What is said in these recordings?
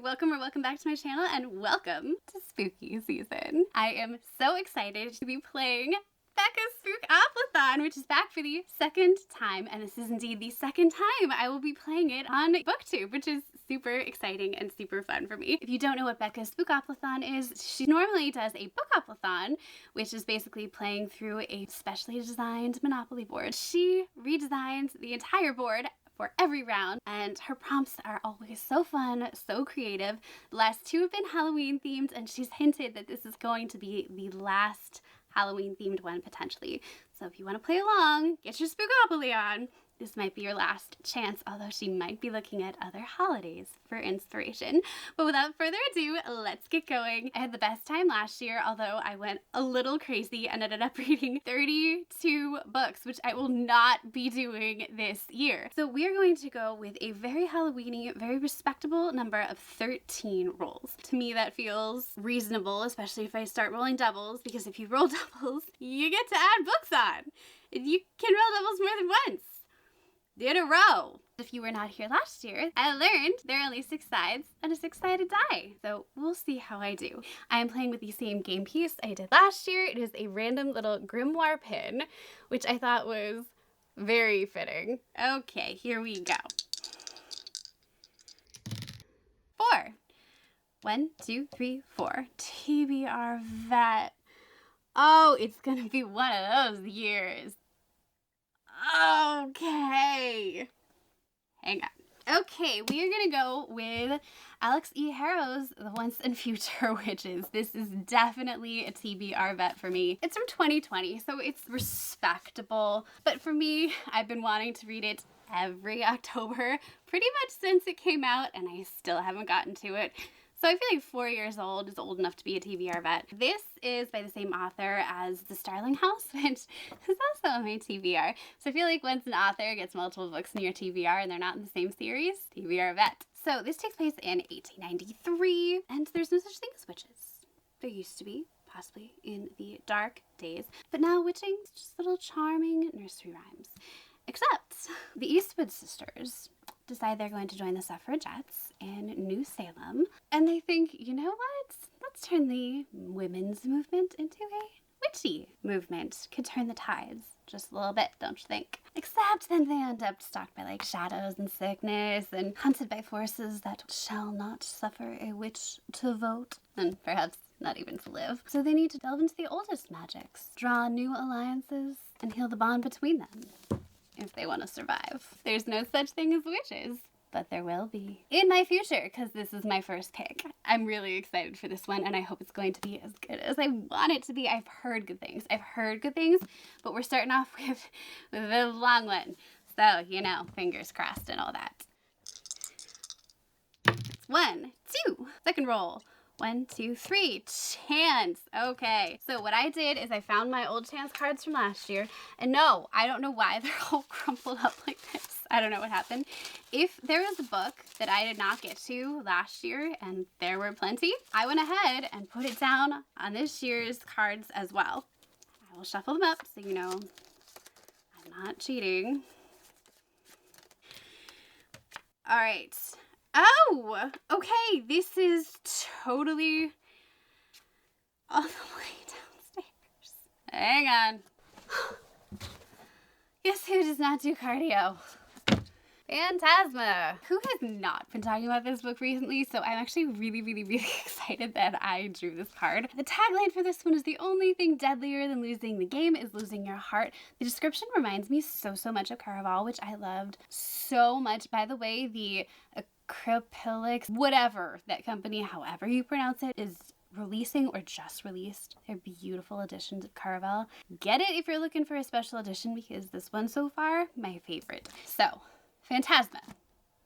welcome back to my channel and welcome to spooky season. I am so excited to be playing Becca's Spookopoly, which is back for the second time, and this is indeed the second time I will be playing it on BookTube, which is super exciting and super fun for me. If you don't know what Becca's Spookopoly is, she normally does a Bookopoly, which is basically playing through a specially designed Monopoly board. She redesigns the entire board for every round, and her prompts are always so fun, so creative. The last two have been Halloween themed, and she's hinted that this is going to be the last Halloween themed one potentially. So if you want to play along, get your Spookopoly on. This might be your last chance, although she might be looking at other holidays for inspiration. But without further ado, let's get going. I had the best time last year, although I went a little crazy and ended up reading 32 books, which I will not be doing this year. So we are going to go with a very Halloween-y, very respectable number of 13 rolls. To me, that feels reasonable, especially if I start rolling doubles, because if you roll doubles, you get to add books on. You can roll doubles more than once in a row. If you were not here last year, I learned there are only 6 sides and a 6-sided die. So we'll see how I do. I am playing with the same game piece I did last year. It is a random little grimoire pin, which I thought was very fitting. Okay, here we go. 4. 1, 2, 3, 4. TBR vet. Oh, it's gonna be one of those years. Okay. Hang on. Okay, we are gonna go with Alex E. Harrow's The Once and Future Witches. This is definitely a TBR vet for me. It's from 2020, so it's respectable. But for me, I've been wanting to read it every October, pretty much since it came out, and I still haven't gotten to it. So I feel like 4 years old is old enough to be a TBR vet. This is by the same author as The Starling House, which is also my TBR. So I feel like once an author gets multiple books in your TBR and they're not in the same series, TBR vet. So this takes place in 1893, and there's no such thing as witches. There used to be, possibly in the dark days, but now witching is just little charming nursery rhymes. Except the Eastwood sisters decide they're going to join the suffragettes in New Salem, and they think, you know what? Let's turn the women's movement into a witchy movement. Could turn the tides just a little bit, don't you think? Except then they end up stalked by like shadows and sickness and hunted by forces that shall not suffer a witch to vote, and perhaps not even to live. So they need to delve into the oldest magics, draw new alliances, and heal the bond between them if they want to survive. There's no such thing as witches, but there will be in my future, because this is my first pick. I'm really excited for this one, and I hope it's going to be as good as I want it to be. I've heard good things. But we're starting off with a long one. So, you know, fingers crossed and all that. 1, 2, second roll. 1, 2, 3, chance. Okay, so what I did is I found my old chance cards from last year, and no, I don't know why they're all crumpled up like this. I don't know what happened. If there was a book that I did not get to last year, and there were plenty, I went ahead and put it down on this year's cards as well. I will shuffle them up so you know I'm not cheating. All right. Oh, okay, this is totally all the way downstairs. Hang on. Guess who does not do cardio? Phantasma. Who has not been talking about this book recently? So I'm actually really excited that I drew this card. The tagline for this one is "The only thing deadlier than losing the game is losing your heart." The description reminds me so much of Caraval, which I loved so much. By the way, the Acrylics, whatever that company, however you pronounce it, is releasing or just released their beautiful editions of Caraval. Get it if you're looking for a special edition, because this one so far, my favorite. So, Phantasma.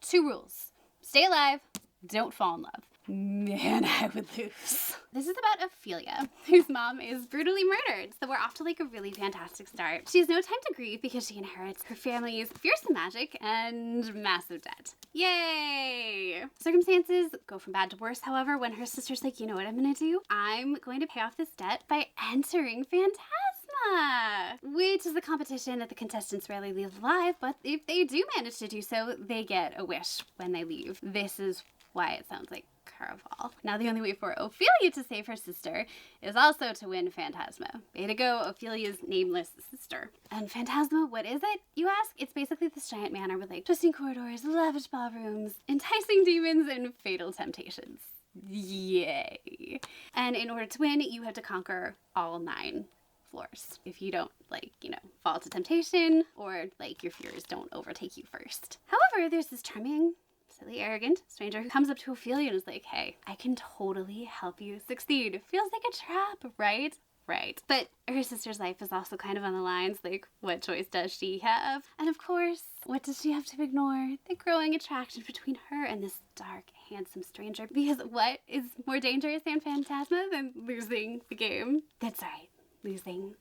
2 rules. Stay alive, don't fall in love. Man, I would lose. This is about Ophelia, whose mom is brutally murdered, so we're off to like a really fantastic start. She has no time to grieve because she inherits her family's fearsome magic and massive debt. Yay! Circumstances go from bad to worse, however, when her sister's like, you know what I'm gonna do? I'm going to pay off this debt by entering Phantasma, which is a competition that the contestants rarely leave alive, but if they do manage to do so, they get a wish when they leave. This is why it sounds like Caraval. Now the only way for Ophelia to save her sister is also to win Phantasma. Way to go, Ophelia's nameless sister. And Phantasma, what is it, you ask? It's basically this giant manor with like twisting corridors, lavish ballrooms, enticing demons, and fatal temptations. Yay. And in order to win, you have to conquer all 9 floors. If you don't, like, you know, fall to temptation, or like your fears don't overtake you first. However, there's this charming, silly, arrogant stranger who comes up to Ophelia and is like, hey, I can totally help you succeed. Feels like a trap, right? Right. But her sister's life is also kind of on the lines, like, what choice does she have? And of course, what does she have to ignore? The growing attraction between her and this dark, handsome stranger. Because what is more dangerous than Phantasma than losing the game? That's right, losing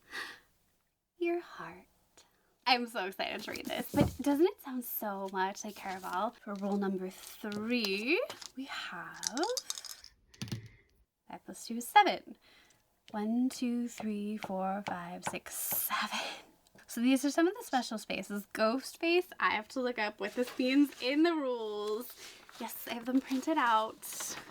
your heart. I'm so excited to read this, but doesn't it sound so much like Caraval? For rule number 3, we have 5 + 2 is 7. 1, 2, 3, 4, 5, 6, 7. So these are some of the special spaces. Ghost space, I have to look up what this means in the rules. Yes, I have them printed out.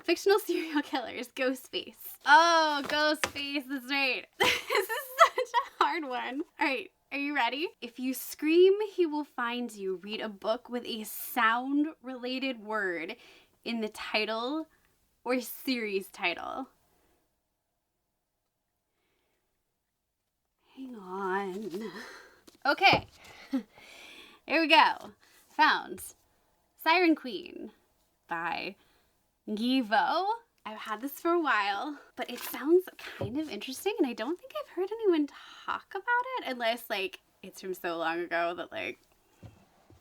Fictional serial killers, ghost space. Oh, ghost space, that's right. This is such a hard one. All right, are you ready? If you scream, he will find you. Read a book with a sound-related word in the title or series title. Hang on. Okay, here we go. Found Siren Queen by Givo. I've had this for a while, but it sounds kind of interesting, and I don't think I've heard anyone talk about it, unless, like, it's from so long ago that, like,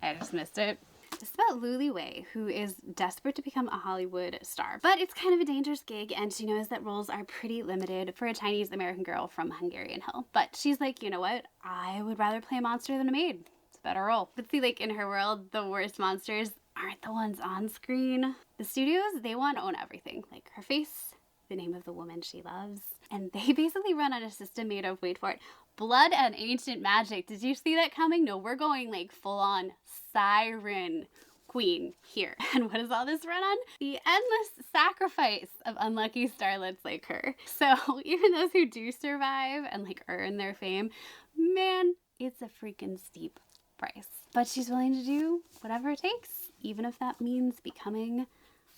I just missed it. It's about Luli Wei, who is desperate to become a Hollywood star, but it's kind of a dangerous gig, and she knows that roles are pretty limited for a Chinese American girl from Hungarian Hill. But she's like, you know what? I would rather play a monster than a maid. It's a better role. But see, like, in her world, the worst monsters aren't the ones on screen. The studios, they want to own everything. Like her face, the name of the woman she loves. And they basically run on a system made of, wait for it, blood and ancient magic. Did you see that coming? No, we're going like full on Siren Queen here. And what does all this run on? The endless sacrifice of unlucky starlets like her. So even those who do survive and like earn their fame, man, it's a freaking steep price. But she's willing to do whatever it takes, even if that means becoming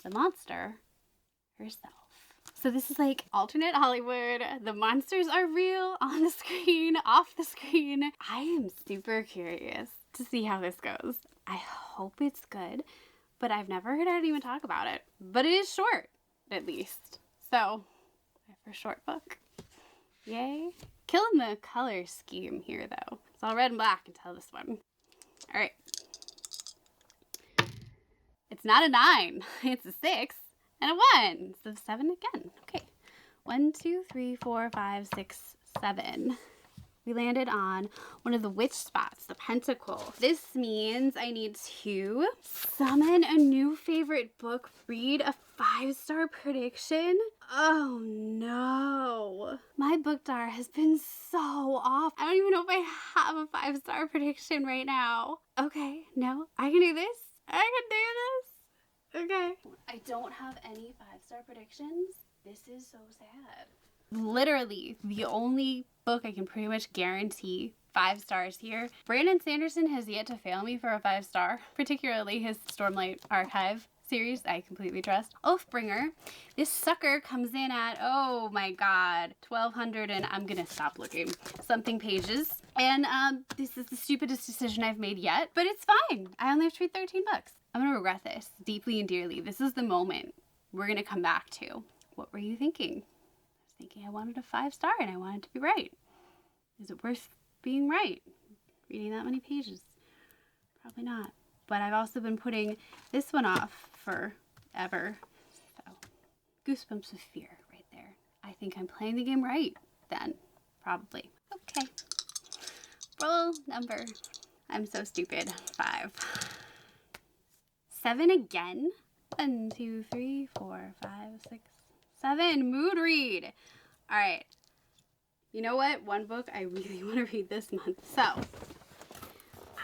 the monster herself. So this is like alternate Hollywood. The monsters are real on the screen, off the screen. I am super curious to see how this goes. I hope it's good, but I've never heard anyone talk about it. But it is short, at least. So, for a short book, yay. Killing the color scheme here, though. It's all red and black until this one. All right. It's not a 9. It's a 6 and a 1. So 7 again. Okay. 1, 2, 3, 4, 5, 6, 7. We landed on one of the witch spots, the pentacle. This means I need to summon a new favorite book, read a 5-star prediction. Oh no. My book dar has been so off. I don't even know if I have a 5-star prediction right now. Okay, no, I can do this. I can do this. Okay. I don't have any 5-star predictions. This is so sad. Literally the only book I can pretty much guarantee 5 stars here. Brandon Sanderson has yet to fail me for a 5-star, particularly his Stormlight Archive series I completely trust. Oathbringer. This sucker comes in at, oh my god, 1,200 and I'm gonna stop looking. Something pages. And this is the stupidest decision I've made yet, but it's fine. I only have to read 13 books. I'm gonna regret this deeply and dearly. This is the moment we're gonna come back to. What were you thinking? Thinking I wanted a 5-star and I wanted to be right. Is it worth being right? Reading that many pages? Probably not. But I've also been putting this one off forever. So, goosebumps of fear right there. I think I'm playing the game right then. Probably. Okay. Roll number. I'm so stupid. 5. 7 again. 1, 2, 3, 4, 5, 6, 7. Mood read. All right. You know what? One book I really want to read this month. So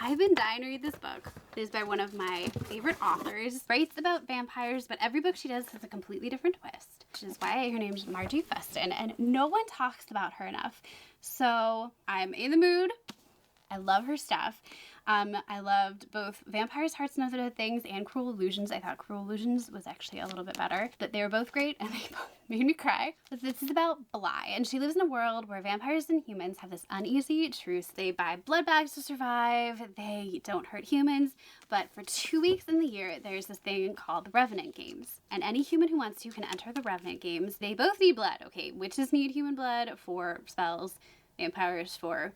I've been dying to read this book. It is by one of my favorite authors. Writes about vampires, but every book she does has a completely different twist, which is why her name's Margie Fuston, and no one talks about her enough. So I'm in the mood. I love her stuff. I loved both Vampires, Hearts, and Other Things and Cruel Illusions. I thought Cruel Illusions was actually a little bit better, but they were both great and they both made me cry. But this is about Bly, and she lives in a world where vampires and humans have this uneasy truce. They buy blood bags to survive. They don't hurt humans, but for 2 weeks in the year, there's this thing called the Revenant Games, and any human who wants to can enter the Revenant Games. They both need blood, okay? Witches need human blood for spells, vampires for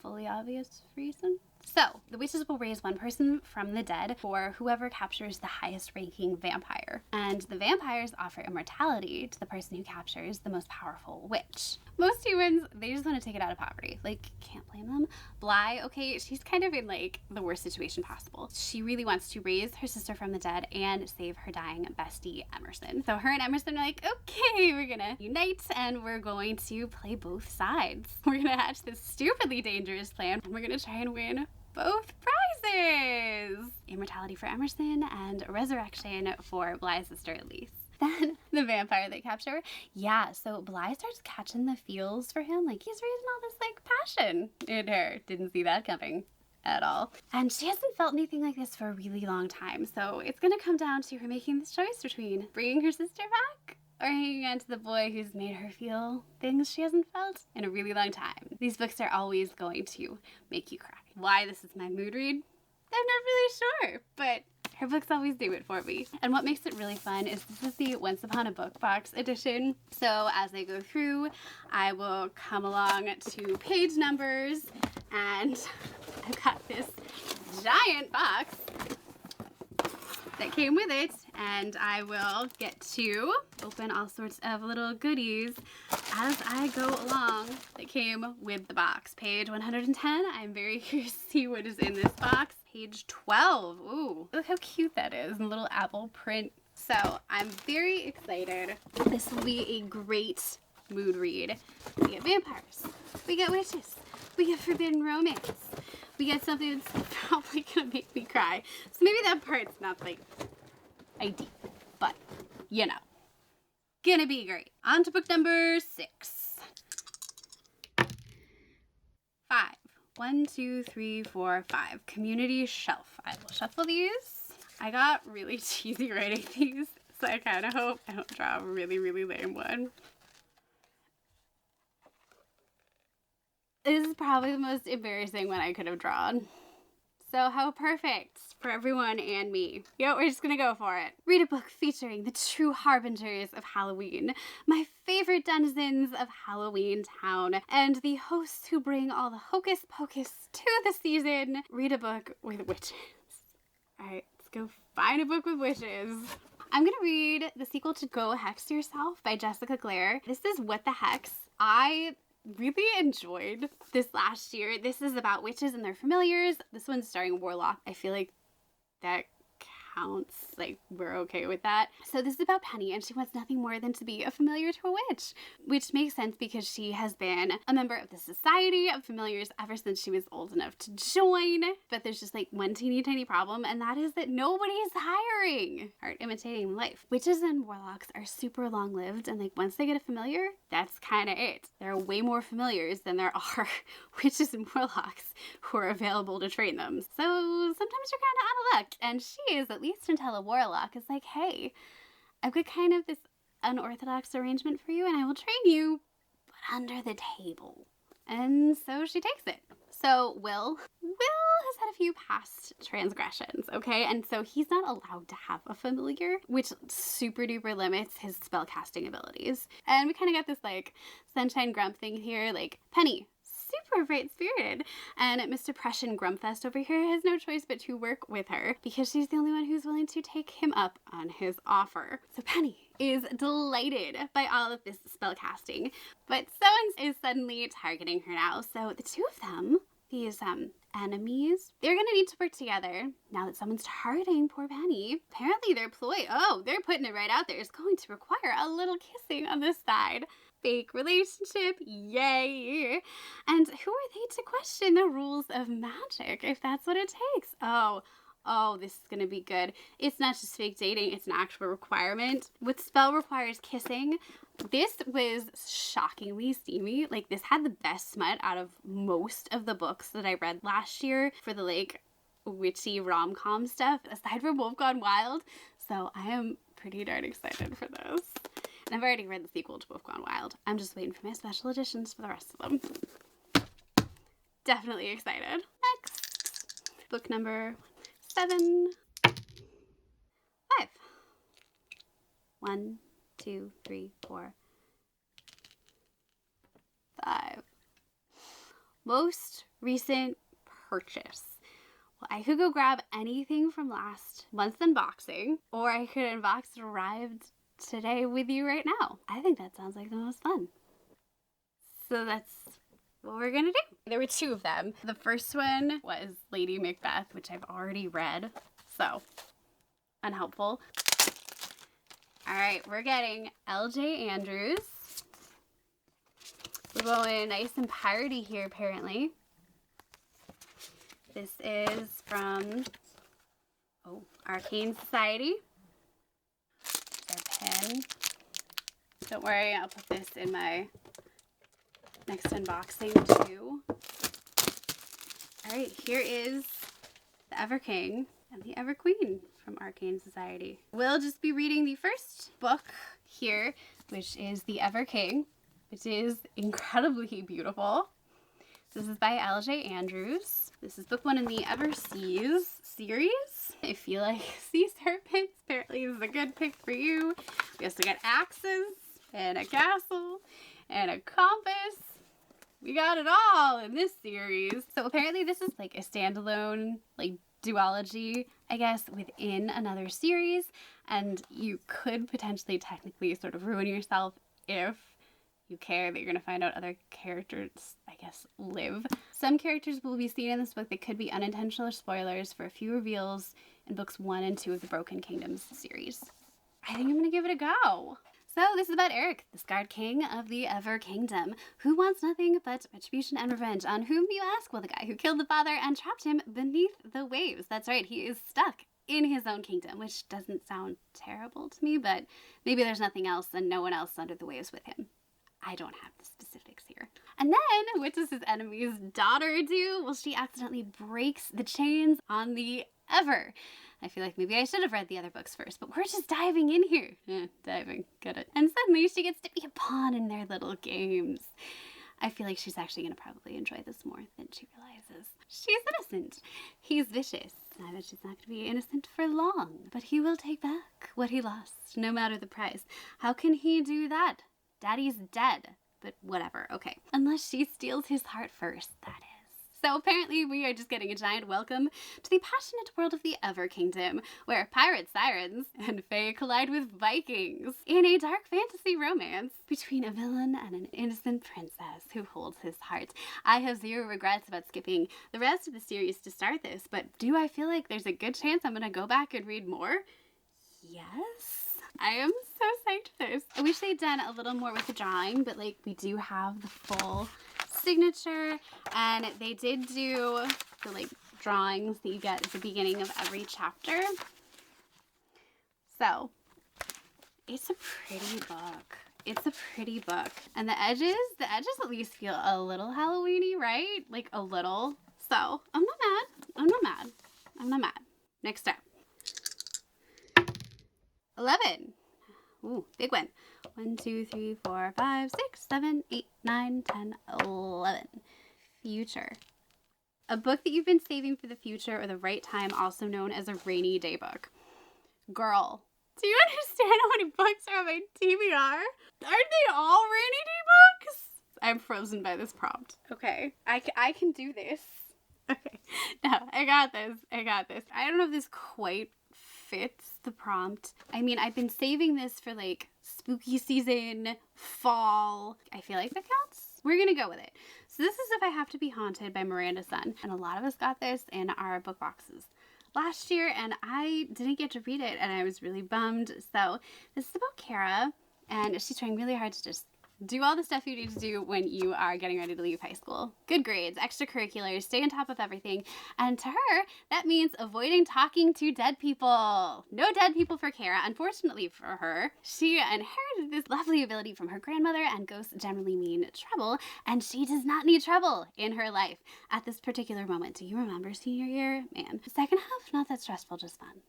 fully obvious reason. So, the witches will raise one person from the dead for whoever captures the highest ranking vampire. And the vampires offer immortality to the person who captures the most powerful witch. Most humans, they just want to take it out of poverty. Like, can't blame them. Bly, okay, she's kind of in like the worst situation possible. She really wants to raise her sister from the dead and save her dying bestie, Emerson. So her and Emerson are like, okay, we're gonna unite and we're going to play both sides. We're gonna hatch this stupidly dangerous plan and we're gonna try and win both prizes! Immortality for Emerson and resurrection for Bly's sister, Elise. Then the vampire they capture, yeah, so Bly starts catching the feels for him. Like, he's raising all this, like, passion in her. Didn't see that coming at all. And she hasn't felt anything like this for a really long time. So it's gonna come down to her making this choice between bringing her sister back or hanging on to the boy who's made her feel things she hasn't felt in a really long time. These books are always going to make you cry. Why this is my mood read? I'm not really sure, but her books always do it for me. And what makes it really fun is this is the Once Upon a Book Box edition. So as I go through, I will come along to page numbers, and I've got this giant box that came with it, and I will get to open all sorts of little goodies as I go along that came with the box. Page 110, I'm very curious to see what is in this box. Page 12, ooh, look how cute that is, and little apple print. So I'm very excited. This will be a great mood read. We get vampires, we get witches, we get forbidden romance, we get something that's probably gonna make me cry. So maybe that part's not like ideal, but you know, gonna be great. On to book number 6. 5. 1, 2, 3, 4, 5. Community Shelf. I will shuffle these. I got really cheesy writing these, so I kind of hope I don't draw a really, really lame one. This is probably the most embarrassing one I could have drawn. So how perfect for everyone and me. You know, we're just gonna go for it. Read a book featuring the true harbingers of Halloween, my favorite denizens of Halloween Town, and the hosts who bring all the hocus pocus to the season. Read a book with witches. Alright, let's go find a book with witches. I'm gonna read the sequel to Go Hex Yourself by Jessica Clare. This is What the Hex. I really enjoyed this last year. This is about witches and their familiars. This one's starring Warlock. I feel like that counts. Like, we're okay with that. So this is about Penny, and she wants nothing more than to be a familiar to a witch, which makes sense because she has been a member of the Society of Familiars ever since she was old enough to join. But there's just like one teeny tiny problem, and that is that nobody is hiring. Art imitating life. Witches and warlocks are super long-lived, and like once they get a familiar, that's kind of it. There are way more familiars than there are witches and warlocks who are available to train them. So sometimes you're kind of out of luck, and she is, at least until a warlock is like, hey, I've got kind of this unorthodox arrangement for you, and I will train you, but under the table. And so she takes it. So Will has had a few past transgressions, okay? And so he's not allowed to have a familiar, which super duper limits his spellcasting abilities. And we kind of got this like Sunshine Grump thing here, like Penny, super bright-spirited, and Mr. Prussian Grumpfest over here has no choice but to work with her because she's the only one who's willing to take him up on his offer. So Penny is delighted by all of this spellcasting, but someone is suddenly targeting her now. So the two of them, these enemies, they're gonna need to work together now that someone's targeting poor Penny. Apparently their ploy, they're putting it right out there, is going to require a little kissing on this side. fake relationship. Yay! And who are they to question the rules of magic if that's what it takes? Oh, this is gonna be good. It's not just fake dating, it's an actual requirement. What spell requires kissing? This was shockingly steamy. Like, this had the best smut out of most of the books that I read last year for the, like, witchy rom-com stuff, aside from Wolf Gone Wild. So I am pretty darn excited for this. And I've already read the sequel to Wolf Gone Wild. I'm just waiting for my special editions for the rest of them. Definitely excited. Next, book number 7, 5. 1, 2, 3, 4, 5. Most recent purchase. Well, I could go grab anything from last month's unboxing, or I could unbox it arrived today with you right now. I think that sounds like the most fun. So that's what we're gonna do. There were 2 of them. The first one was Lady Macbeth, which I've already read, so unhelpful. All right, we're getting LJ Andrews. We're going nice and piratey here, apparently. This is from Arcane Society. There's our pen. Don't worry, I'll put this in my next unboxing too. All right, here is the Ever King and the Ever Queen from Arcane Society. We'll just be reading the first book here, which is the Ever King, which is incredibly beautiful. This is by LJ Andrews. This is book 1 in the Ever Seas series. I feel like sea serpents apparently is a good pick for you. We also got axes and a castle and a compass. We got it all in this series. So apparently this is like a standalone, like, duology, I guess, within another series, and you could potentially technically sort of ruin yourself if you care that you're going to find out other characters, I guess, live. Some characters will be seen in this book that could be unintentional spoilers for a few reveals in books 1 and 2 of the Broken Kingdoms series. I think I'm going to give it a go. So this is about Eric, the Scarred King of the Ever Kingdom, who wants nothing but retribution and revenge. On whom, you ask? Well, the guy who killed the father and trapped him beneath the waves. That's right, he is stuck in his own kingdom, which doesn't sound terrible to me, but maybe there's nothing else and no one else under the waves with him. I don't have the specifics here. And then, what does his enemy's daughter do? Well, she accidentally breaks the chains on the Ever. I feel like maybe I should have read the other books first, but we're just diving in here. Diving, get it. And suddenly she gets to be a pawn in their little games. I feel like she's actually going to probably enjoy this more than she realizes. She's innocent. He's vicious. I bet she's not going to be innocent for long, but he will take back what he lost, no matter the price. How can he do that? Daddy's dead, but whatever, okay. Unless she steals his heart first, that is. So apparently we are just getting a giant welcome to the passionate world of the Ever Kingdom, where pirate sirens and fae collide with Vikings in a dark fantasy romance between a villain and an innocent princess who holds his heart. I have zero regrets about skipping the rest of the series to start this, but do I feel like there's a good chance I'm going to go back and read more? Yes. I am so psyched for this. I wish they'd done a little more with the drawing, but like we do have the full signature, and they did do the like drawings that you get at the beginning of every chapter. So it's a pretty book. It's a pretty book. And the edges at least feel a little Halloween-y, right? Like a little. So I'm not mad. I'm not mad. I'm not mad. Next up. 11. Ooh, big one. 1, 2, 3, 4, 5, 6, 7, 8, 9, 10, 11. Future. A book that you've been saving for the future or the right time, also known as a rainy day book. Girl, do you understand how many books are on my TBR? Aren't they all rainy day books? I'm frozen by this prompt. Okay, I can do this. Okay, no, I got this. I got this. I don't know if this quite fits the prompt. I mean, I've been saving this for like spooky season, fall. I feel like that counts. We're gonna go with it. So this is If I Have to Be Haunted by Miranda Sun. And a lot of us got this in our book boxes last year, and I didn't get to read it, and I was really bummed. So this is about Kara, and she's trying really hard to just Do all the stuff you need to do when you are getting ready to leave high school. Good grades, extracurriculars, stay on top of everything. And to her, that means avoiding talking to dead people. No dead people for Kara. Unfortunately for her, she inherited this lovely ability from her grandmother, and ghosts generally mean trouble, and she does not need trouble in her life at this particular moment. Do you remember senior year? Man, the second half, not that stressful, just fun.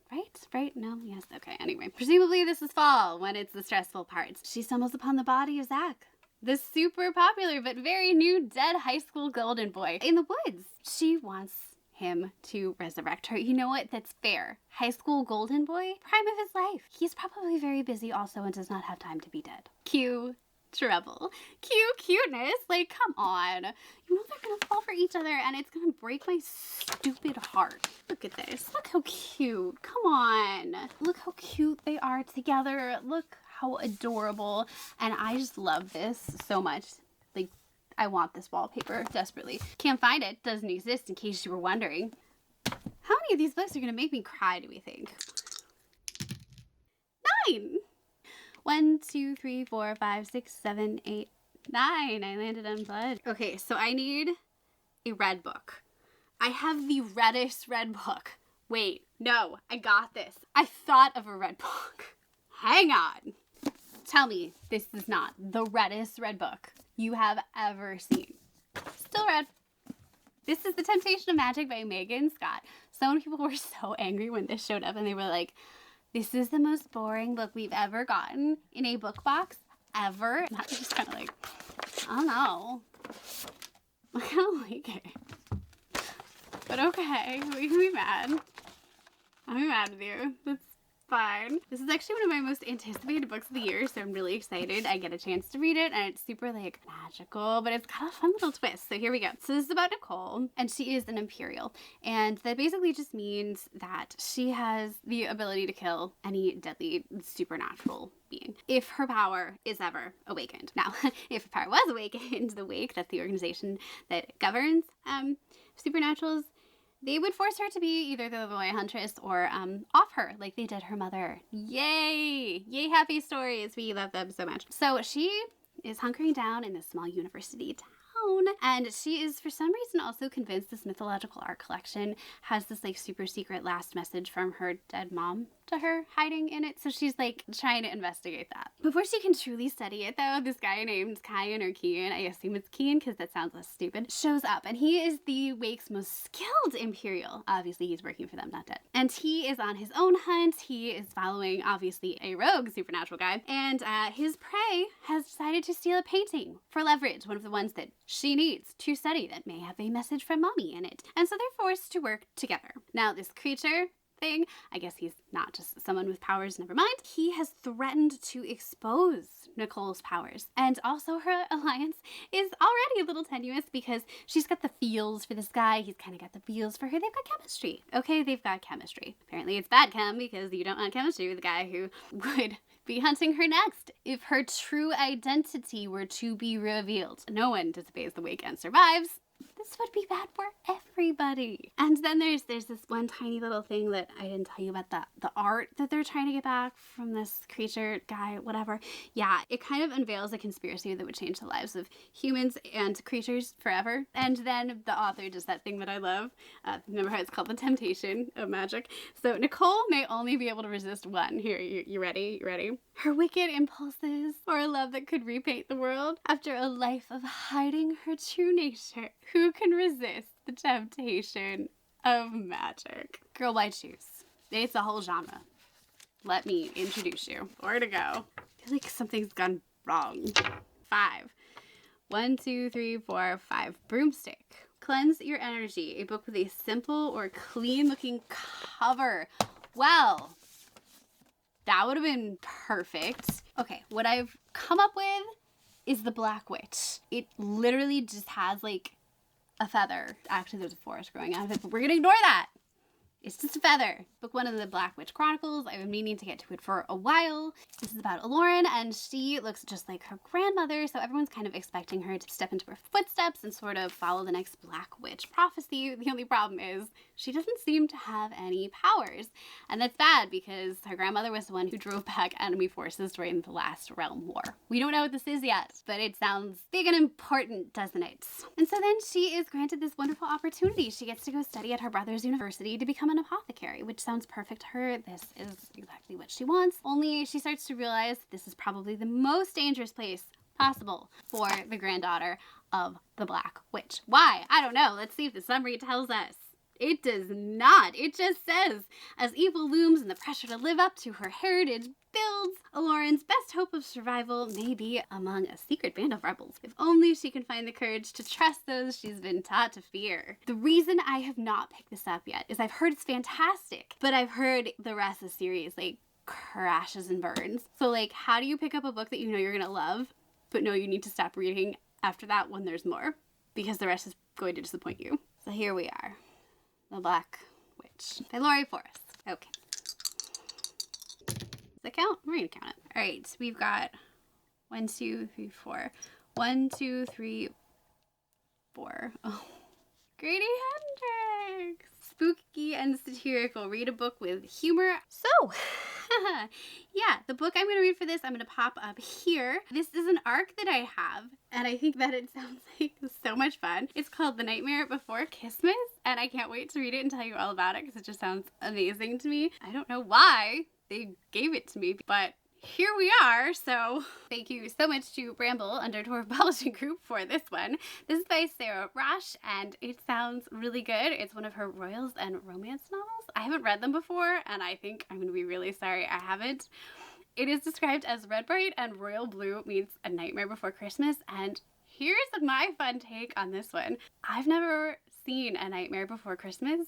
Right? No? Yes? Okay, anyway. Presumably this is fall when it's the stressful part. She stumbles upon the body of Zach, the super popular but very new dead high school golden boy in the woods. She wants him to resurrect her. You know what? That's fair. High school golden boy, prime of his life. He's probably very busy also and does not have time to be dead. Cue trouble. Cue cuteness. Like, come on. You know they're gonna fall for each other and it's gonna break my stupid heart. Look at this. Look how cute. Come on. Look how cute they are together. Look how adorable. And I just love this so much. Like, I want this wallpaper desperately. Can't find it. Doesn't exist, in case you were wondering. How many of these books are gonna make me cry, do we think? 9! 1, 2, 3, 4, 5, 6, 7, 8, 9. I landed on blood. Okay, so I need a red book. I have the reddest red book. Wait, no, I got this. I thought of a red book. Hang on. Tell me this is not the reddest red book you have ever seen. Still red. This is The Temptation of Magic by Megan Scott. So many people were so angry when this showed up and they were like, this is the most boring book we've ever gotten in a book box ever. And I was just kind of like, I don't know. I kind of like it. But okay, we can be mad. I'll be mad with you. That's fine. This is actually one of my most anticipated books of the year, so I'm really excited. I get a chance to read it, and it's super, like, magical, but it's got a fun little twist. So here we go. So this is about Nicole, and she is an Imperial, and that basically just means that she has the ability to kill any deadly supernatural being, if her power is ever awakened. Now, if her power was awakened, the Wake, that's the organization that governs supernaturals, they would force her to be either the Boy Huntress or off her, like they did her mother. Yay! Yay, happy stories. We love them so much. So she is hunkering down in this small university town, and she is for some reason also convinced this mythological art collection has this like super secret last message from her dead mom to her hiding in it. So she's like trying to investigate that. Before she can truly study it though, this guy named Kyan or Kian, I assume it's Kian because that sounds less stupid, shows up, and he is the Wake's most skilled Imperial. Obviously he's working for them, not dead. And he is on his own hunt. He is following obviously a rogue supernatural guy, and his prey has decided to steal a painting for leverage, one of the ones that she needs to study that may have a message from mommy in it. And so they're forced to work together. Now this creature thing, I guess he's not just someone with powers, never mind. He has threatened to expose Nicole's powers. And also her alliance is already a little tenuous because she's got the feels for this guy. He's kind of got the feels for her. They've got chemistry. Okay, they've got chemistry. Apparently it's bad chem because you don't want chemistry with a guy who would be hunting her next if her true identity were to be revealed. No one disobeys the Wake and survives. This would be bad for everybody. And then there's this one tiny little thing that I didn't tell you about, the art that they're trying to get back from this creature guy, whatever. Yeah, it kind of unveils a conspiracy that would change the lives of humans and creatures forever. And then the author does that thing that I love. Remember how it's called The Temptation of Magic? So Nicole may only be able to resist one. Here, you ready? You ready? Her wicked impulses for a love that could repaint the world after a life of hiding her true nature. Who can resist the temptation of magic? Girl, why choose? It's a whole genre. Let me introduce you. Where to go? I feel like something's gone wrong. 5. 1, 2, 3, 4, 5. Broomstick. Cleanse Your Energy. A book with a simple or clean looking cover. Well, that would have been perfect. Okay, what I've come up with is the Black Witch. It literally just has like a feather. Actually, there's a forest growing out of it, but we're gonna ignore that. It's just a feather. Book 1 of the Black Witch Chronicles. I've been meaning to get to it for a while. This is about Aloran, and she looks just like her grandmother, so everyone's kind of expecting her to step into her footsteps and sort of follow the next Black Witch prophecy. The only problem is she doesn't seem to have any powers, and that's bad because her grandmother was the one who drove back enemy forces during the last Realm War. We don't know what this is yet, but it sounds big and important, doesn't it? And so then she is granted this wonderful opportunity. She gets to go study at her brother's university to become an apothecary, which sounds perfect to her. This is exactly what she wants. Only she starts to realize this is probably the most dangerous place possible for the granddaughter of the Black Witch. Why? I don't know. Let's see if the summary tells us. It does not. It just says, as evil looms and the pressure to live up to her heritage builds, Aloran's best hope of survival may be among a secret band of rebels. If only she can find the courage to trust those she's been taught to fear. The reason I have not picked this up yet is I've heard it's fantastic, but I've heard the rest of the series, like, crashes and burns. So, like, how do you pick up a book that you know you're gonna love, but know you need to stop reading after that when there's more? Because the rest is going to disappoint you. So here we are. The Black Witch by Laurie Forrest. Okay. Does that count? We're gonna count it. All right, we've got 1, 2, 3, 4. 1, 2, 3, 4. Oh, Grady Hendrix. Spooky and satirical. Read a book with humor. So, yeah, the book I'm going to read for this, I'm going to pop up here. This is an arc that I have, and I think that it sounds like so much fun. It's called The Nightmare Before Kissmas, and I can't wait to read it and tell you all about it because it just sounds amazing to me. I don't know why they gave it to me, but here we are. So thank you so much to Bramble Underdog Publishing Group for this one. This is by Sarah Rosh, and it sounds really good. It's one of her royals and romance novels. I haven't read them before, and I think I'm going to be really sorry I haven't. It is described as red, bright, and royal blue meets A Nightmare Before Christmas, and here's my fun take on this one. I've never seen A Nightmare Before Christmas,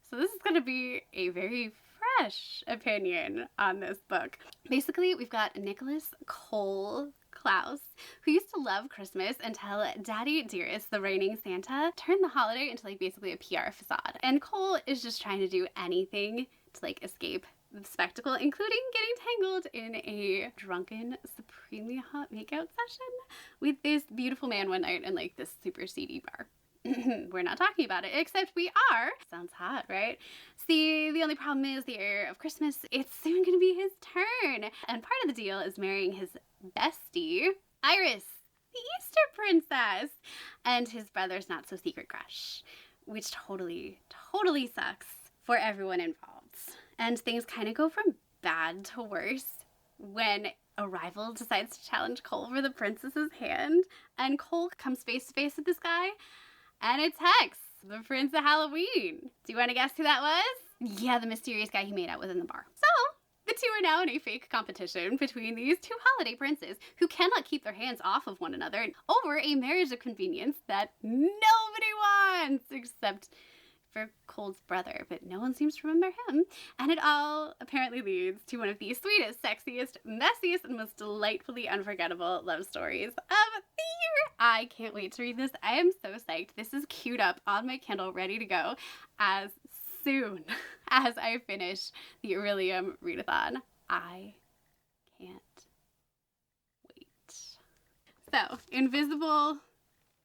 so this is going to be a very fresh opinion on this book. Basically, we've got Nicholas Cole Klaus, who used to love Christmas until Daddy Dearest, the reigning Santa, turned the holiday into like basically a PR facade. And Cole is just trying to do anything to like escape the spectacle, including getting tangled in a drunken, supremely hot makeout session with this beautiful man one night in like this super seedy bar. We're not talking about it, except we are. Sounds hot, right? See, the only problem is the air of Christmas. It's soon going to be his turn. And part of the deal is marrying his bestie, Iris, the Easter princess, and his brother's not-so-secret crush, which totally sucks for everyone involved. And things kind of go from bad to worse when a rival decides to challenge Cole for the princess's hand, and Cole comes face to face with this guy. And it's Hex, the Prince of Halloween. Do you want to guess who that was? Yeah, the mysterious guy he made out with in the bar. So, the two are now in a fake competition between these two holiday princes who cannot keep their hands off of one another over a marriage of convenience that nobody wants except for Cole's brother, but no one seems to remember him. And it all apparently leads to one of the sweetest, sexiest, messiest, and most delightfully unforgettable love stories of the year. I can't wait to read this. I am so psyched. This is queued up on my Kindle, ready to go as soon as I finish the Aurelium Readathon. I can't wait. So, invisible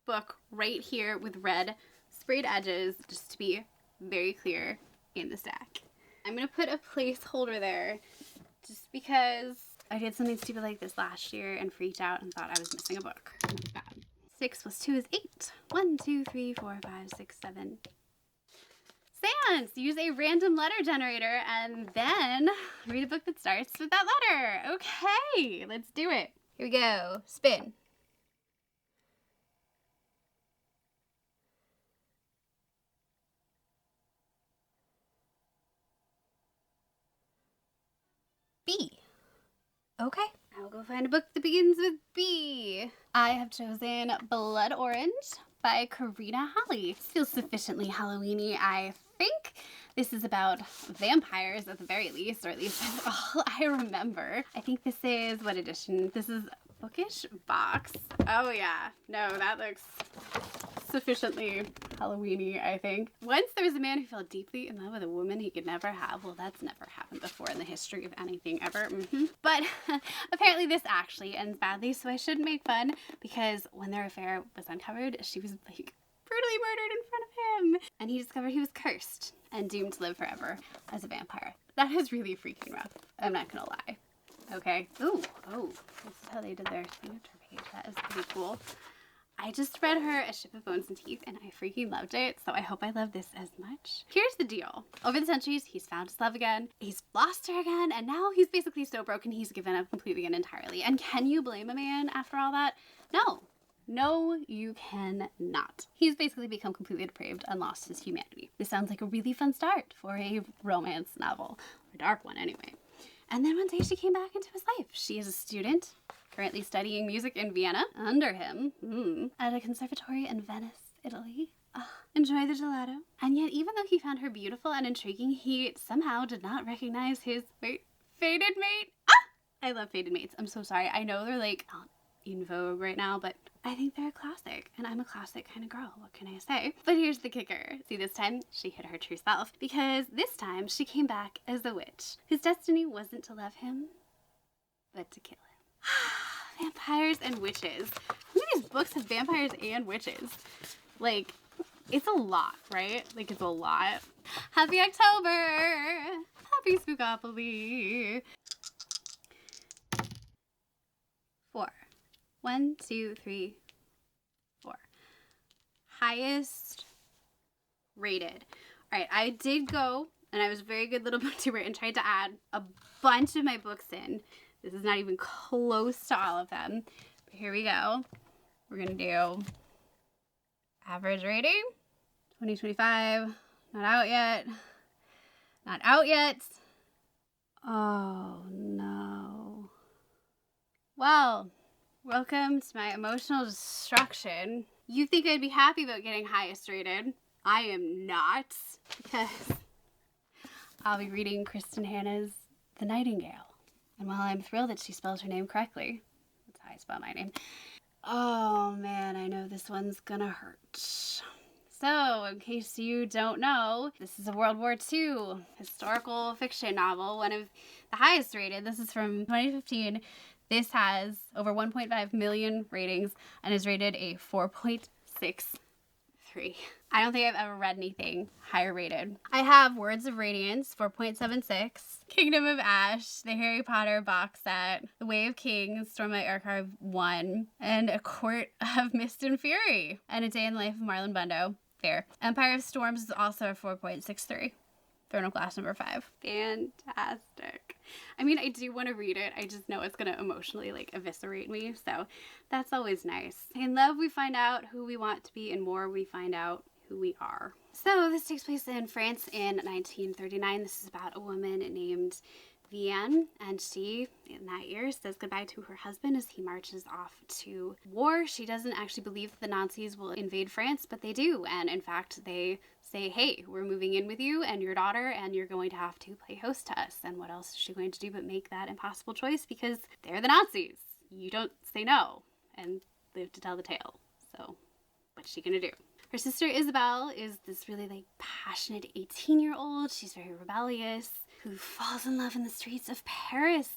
book right here with red sprayed edges, just to be very clear, in the stack. I'm going to put a placeholder there just because I did something stupid like this last year and freaked out and thought I was missing a book. Bad. 6 plus 2 is 8. 1, 2, 3, 4, 5, 6, 7. Sans! Use a random letter generator and then read a book that starts with that letter. Okay, let's do it. Here we go. Spin. B. Okay. I'll go find a book that begins with B. I have chosen Blood Orange by Karina Halle. This feels sufficiently Halloween-y, I think. This is about vampires at the very least, or at least that's all I remember. I think this is, what edition? This is Bookish Box. Oh yeah. No, that looks sufficiently Halloween-y, I think. Once there was a man who fell deeply in love with a woman he could never have. Well, that's never happened before in the history of anything ever. But apparently this actually ends badly, so I shouldn't make fun, because when their affair was uncovered, she was like brutally murdered in front of him. And he discovered he was cursed and doomed to live forever as a vampire. That is really freaking rough. I'm not gonna lie. Okay. Ooh, oh, this is how they did their signature page. That is pretty cool. I just read her A Ship of Bones and Teeth and I freaking loved it, so I hope I love this as much. Here's the deal. Over the centuries, he's found his love again, he's lost her again, and now he's basically so broken he's given up completely and entirely. And can you blame a man after all that? No. No, you cannot. He's basically become completely depraved and lost his humanity. This sounds like a really fun start for a romance novel, or a dark one anyway. And then one day she came back into his life. She is a student, currently studying music in Vienna, under him, at a conservatory in Venice, Italy. Enjoy the gelato. And yet, even though he found her beautiful and intriguing, he somehow did not recognize his, fated mate. I love fated mates. I'm so sorry. I know they're like not in vogue right now, but I think they're a classic, and I'm a classic kind of girl. What can I say? But here's the kicker. See, this time she hid her true self, because this time she came back as a witch whose destiny wasn't to love him, but to kill him. Vampires and witches. How many of these books have vampires and witches? Like, it's a lot, right? Like, it's a lot. Happy October! Happy Spookopoly! 4. 1, 2, 3, 4. Highest rated. All right, I did go, and I was a very good little booktuber and tried to add a bunch of my books in. This is not even close to all of them. But here we go. We're going to do average rating. 2025. Not out yet. Not out yet. Oh, no. Well, welcome to my emotional destruction. You think I'd be happy about getting highest rated. I am not, because I'll be reading Kristen Hanna's The Nightingale. And while I'm thrilled that she spells her name correctly, that's how I spell my name. Oh man, I know this one's gonna hurt. So, in case you don't know, this is a World War II historical fiction novel, one of the highest rated. This is from 2015. This has over 1.5 million ratings and is rated a 4.63. I don't think I've ever read anything higher rated. I have Words of Radiance, 4.76, Kingdom of Ash, the Harry Potter box set, The Way of Kings, Stormlight Archive 1, and A Court of Mist and Fury, and A Day in the Life of Marlon Bundo. There. Empire of Storms is also a 4.63. Throne of Glass number 5. Fantastic. I mean, I do want to read it. I just know it's going to emotionally, like, eviscerate me. So that's always nice. In love, we find out who we want to be. In war, we find out who we are. So this takes place in France in 1939. This is about a woman named Vienne, and she, in that year, says goodbye to her husband as he marches off to war. She doesn't actually believe that the Nazis will invade France, but they do. And in fact, they say, hey, we're moving in with you and your daughter, and you're going to have to play host to us. And what else is she going to do but make that impossible choice, because they're the Nazis. You don't say no and live to tell the tale. So what's she gonna do? Her sister Isabel is this really, like, passionate 18-year-old. She's very rebellious, who falls in love in the streets of Paris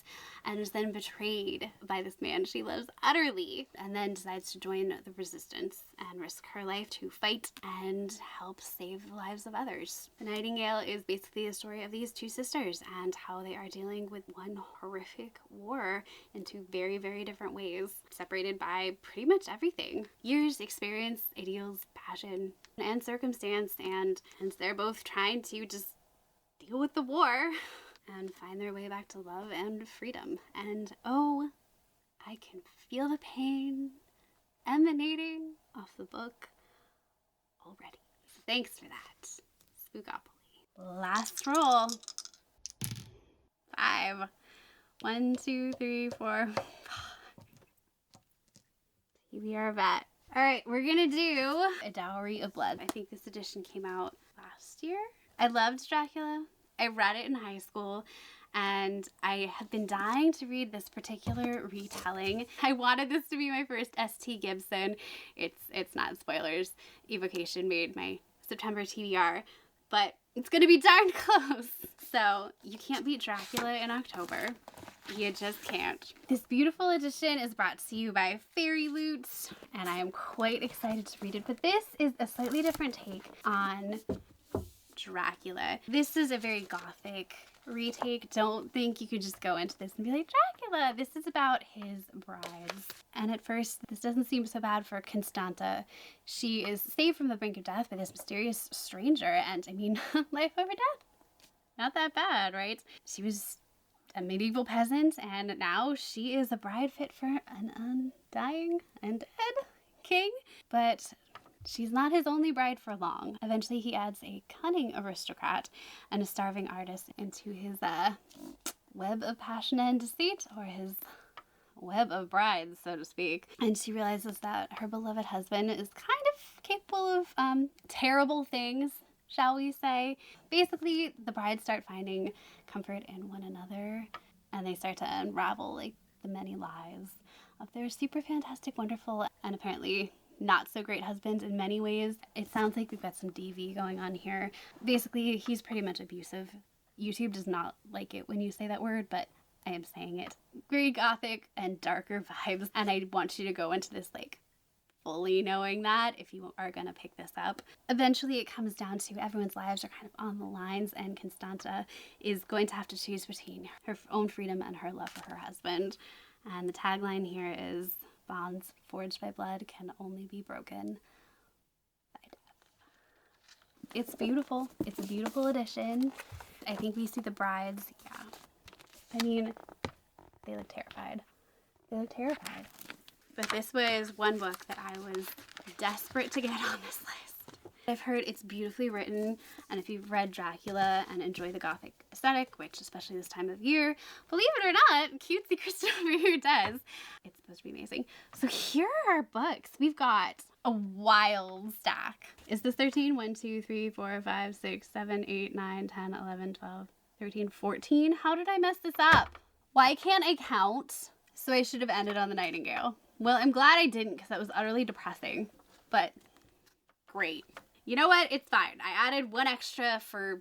and is then betrayed by this man she loves utterly, and then decides to join the resistance and risk her life to fight and help save the lives of others. The Nightingale is basically the story of these two sisters and how they are dealing with one horrific war in two very, very different ways, separated by pretty much everything. Years, experience, ideals, passion, and circumstance, and they're both trying to just deal with the war and find their way back to love and freedom. And oh, I can feel the pain emanating off the book already. So thanks for that, Spookopoly. Last roll. 5. 1, 2, 3, 4. TBR vet. Alright, we're gonna do A Dowry of Blood. I think this edition came out last year. I loved Dracula. I read it in high school, and I have been dying to read this particular retelling. I wanted this to be my first S.T. Gibson. It's not, spoilers. Evocation made my September TBR, but it's gonna be darn close. So you can't beat Dracula in October. You just can't. This beautiful edition is brought to you by Fairyloot, and I am quite excited to read it. But this is a slightly different take on Dracula. This is a very gothic retake. Don't think you could just go into this and be like, Dracula! This is about his brides. And at first, this doesn't seem so bad for Constanta. She is saved from the brink of death by this mysterious stranger, and I mean, life over death. Not that bad, right? She was a medieval peasant, and now she is a bride fit for an undying and dead king. But she's not his only bride for long. Eventually he adds a cunning aristocrat and a starving artist into his web of passion and deceit, or his web of brides, so to speak. And she realizes that her beloved husband is kind of capable of terrible things, shall we say. Basically, the brides start finding comfort in one another, and they start to unravel like the many lies of their super fantastic, wonderful, and apparently not so great husband in many ways. It sounds like we've got some DV going on here. Basically, he's pretty much abusive. YouTube does not like it when you say that word, but I am saying it. Very gothic and darker vibes, and I want you to go into this like fully knowing that if you are going to pick this up. Eventually it comes down to everyone's lives are kind of on the lines, and Constanta is going to have to choose between her own freedom and her love for her husband. And the tagline here is, bonds forged by blood can only be broken by death. It's beautiful. It's a beautiful edition. I think we see the brides. Yeah. I mean, they look terrified. They look terrified. But this was one book that I was desperate to get on this list. I've heard it's beautifully written, and if you've read Dracula and enjoy the gothic aesthetic, which especially this time of year, believe it or not, cutesy Christopher here does, it's supposed to be amazing. So here are our books. We've got a wild stack. Is this 13? 1, 2, 3, 4, 5, 6, 7, 8, 9, 10, 11, 12, 13, 14. How did I mess this up? Why can't I count? So I should have ended on the Nightingale. Well, I'm glad I didn't, because that was utterly depressing, but great. You know what? It's fine. I added one extra for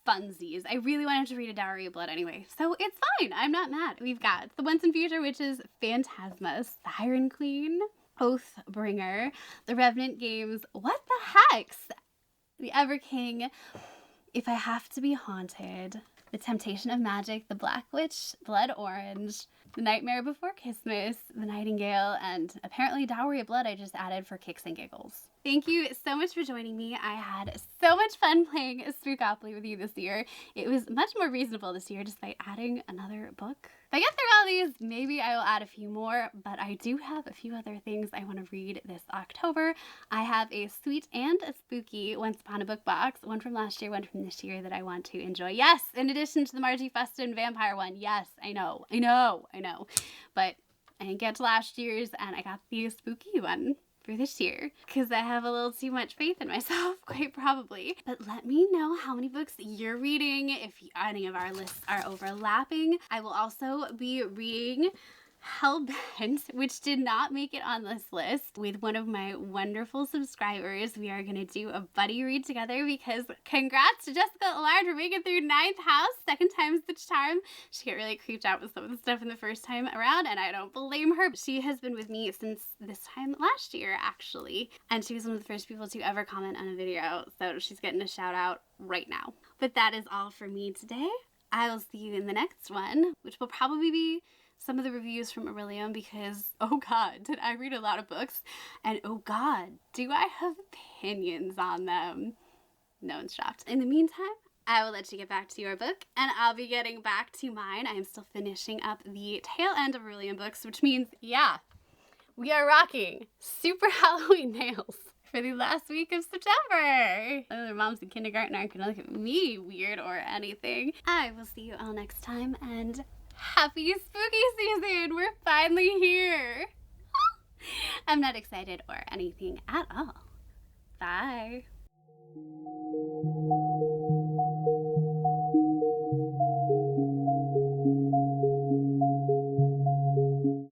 funsies. I really wanted to read a Dowry of Blood anyway, so it's fine. I'm not mad. We've got the Once and Future, which is Phantasma, Siren Queen, Oathbringer, the Revenant Games, what the heck? The Ever King, If I Have to Be Haunted, The Temptation of Magic, The Black Witch, Blood Orange, The Nightmare Before Kissmas, The Nightingale, and apparently Dowry of Blood I just added for kicks and giggles. Thank you so much for joining me. I had so much fun playing Spookopoly with you this year. It was much more reasonable this year despite adding another book. If I get through all these, maybe I will add a few more, but I do have a few other things I want to read this October. I have a sweet and a spooky Once Upon a Book box, one from last year, one from this year that I want to enjoy. Yes, in addition to the Margie Fuston vampire one. Yes, I know. But I didn't get to last year's, and I got the spooky one for this year because I have a little too much faith in myself, quite probably. But let me know how many books you're reading, if any of our lists are overlapping. I will also be reading Hellbent, which did not make it on this list, with one of my wonderful subscribers. We are going to do a buddy read together because congrats to Jessica Allard for making it through 9th house. Second time's the charm. She got really creeped out with some of the stuff in the first time around, and I don't blame her. She has been with me since this time last year, actually, and she was one of the first people to ever comment on a video, so she's getting a shout out right now. But that is all for me today. I will see you in the next one, which will probably be some of the reviews from Aurelium, because oh god, did I read a lot of books, and oh god, do I have opinions on them. No one's shocked. In the meantime, I will let you get back to your book, and I'll be getting back to mine. I am still finishing up the tail end of Aurelium books, which means, yeah, we are rocking super Halloween nails for the last week of September. Their moms in kindergarten aren't gonna look at me weird or anything. I will see you all next time, and happy spooky season! We're finally here! I'm not excited or anything at all. Bye!